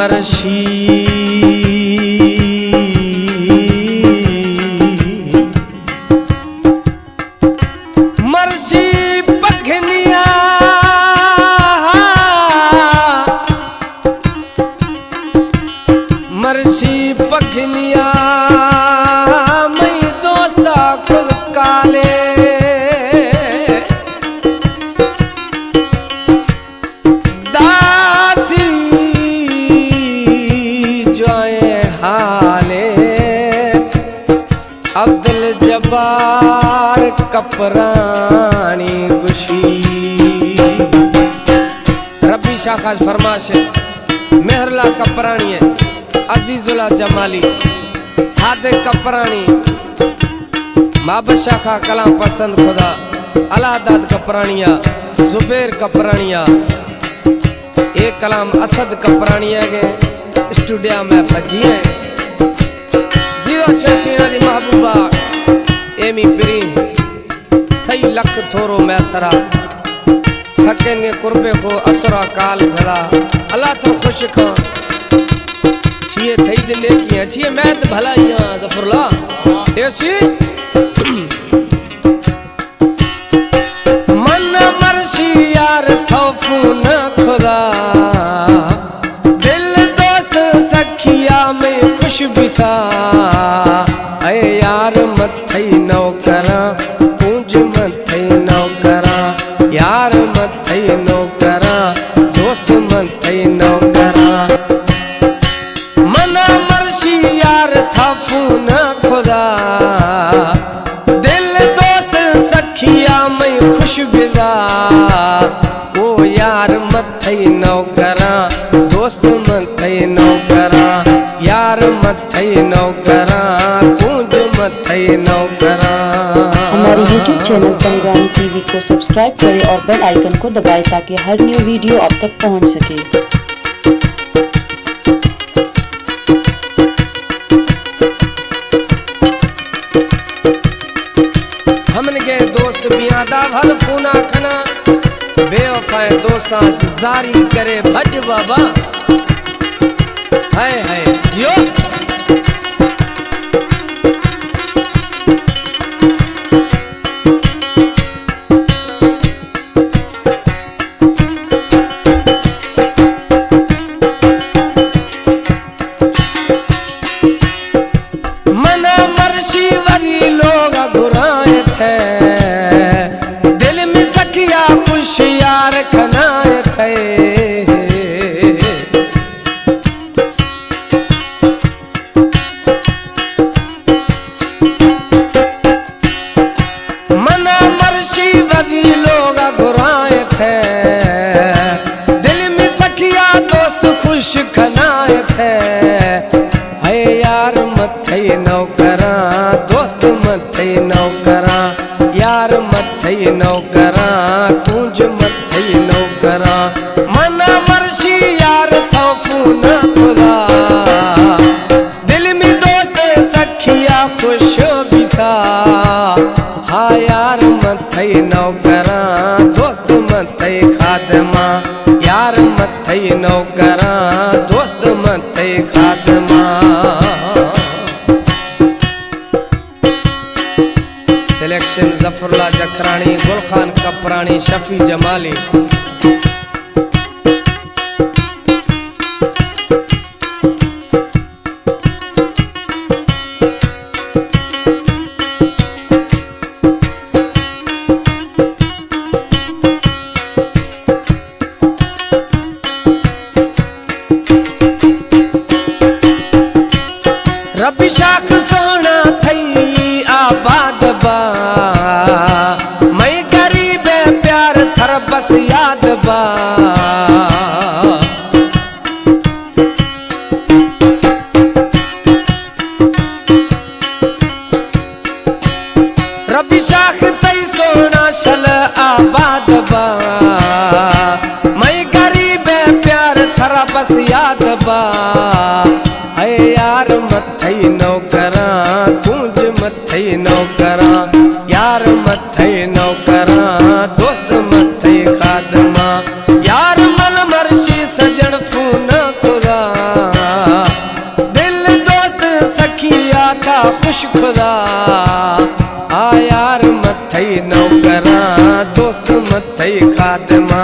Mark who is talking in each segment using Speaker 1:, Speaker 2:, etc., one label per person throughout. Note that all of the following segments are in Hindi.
Speaker 1: मरशी मरशी पखनिया मरशी पखनिया मैं दोस्ता खुद काले अब्दुल जब्बार कपरानी गुशी रब्बी शाखाज फरमाश मेहरला कपरानी है अजीजुल्ला जमाली सादे कपरानी माब शाखा कलाम पसंद खुदा अलादाद कपरानिया जुबैर कपरानिया एक कलाम असद कपरानिया के स्टूडियो में भजी है दी महबूबा एमी प्रीम थई लख थोरो मैसरा थके ने कुर्बे को असरा काल झला अल्लाह तो खुश का छिए थई दिने की छिए मैं तो भलाइयां जफरुल्लाह ऐसी मन मर्शी यार थौफू न खुदा दिल दोस्त सखिया में खुश बिता अय यार मथई नौकरा पूंज मथई नौकरा यार मथई नौकरा दोस्त मथई नौकरा मना मर्शी यार थाफू न खुदा दिल दोस्त सखिया में खुश बिदा ओ यार मथई नौकरा दोस्त मथई नौकरा यार मथई नौकरा पूंज मथई नौकरा।
Speaker 2: हमारे YouTube चैनल संग्राम टीवी को सब्सक्राइब करें और बेल आइकन को दबाएं ताकि हर न्यू वीडियो आप तक पहुंच सके।
Speaker 1: हमन के दोस्त बियादा भल फूना खना बेवफाए दोस्तां जारी करे भज बाबा हाय हाय यो मना मर्शी वरी लोग घुराए थे दिल में सखिया खुश यार खनाए थे दिल में सखिया दोस्त खुश खनाए थे है यार मथई नौकरा दोस्त मथई नौकरा यार मथई नौकरा कुंज मथई नौकरा मना मर्शी यार थौफू न खुदा दिल में दोस्त सखिया खुश बिता हा यार मथई नौकरा दोस्त मथई खादमा यार मथई नौकरा दोस्त मथई खादमा। सिलेक्शन जफरुल्ला जखरानी गुलखान कपरानी शफी जमाली रब्बी शाख सोना थई आबाद बा मैं गरीब प्यार थर बस याद बा रब्बी शाख थई सोना शल आबाद बा मैं गरीब प्यार थर बस याद बा है यार मथई नौकरा कुंज मथई नौकरा यार मथई नौकरा दोस्त मथई खादमा यार मन मर्शी सजन फूना खुदा खुश खुदा आ यार मथई नौकरा दोस्त मथई खादमा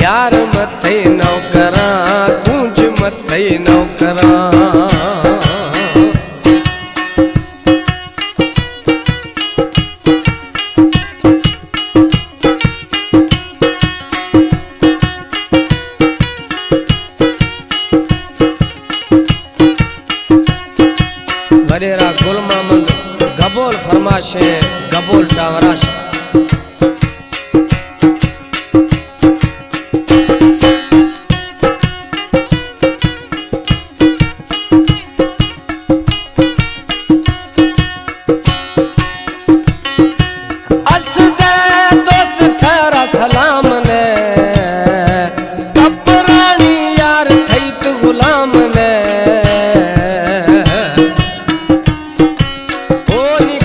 Speaker 1: यार मथई नौकरा गूंज मथई नौकरा वडेरा गुल मोहम्मद गबोल फरमाशे गबोल टावराश असदे दोस्त थरा सलाम ने कपरानी यार थई तू गुलाम ने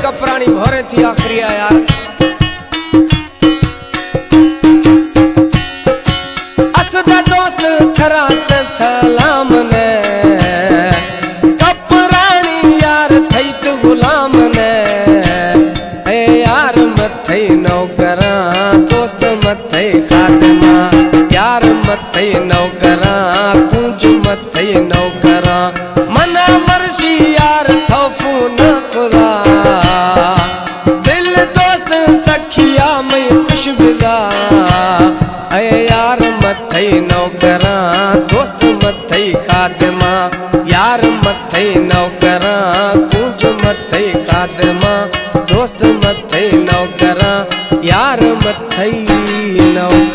Speaker 1: कपरानी भोरे थी आखिरी यार असदा दोस्त थरात सलाम ने कपरानी यार थई तू गुलाम ने ए यार मथई नौकरा दोस्त मथई खादमा यार मथई नौकरा गूंज मथई नौकरा मना मर्जी यार थोफू न खुदा यार मथई नौकरा दोस्त मथई खादमा यार मथई नौकरा गूंज मथई खादमा दोस्त मथई नौकरा यार मथई नौकरा।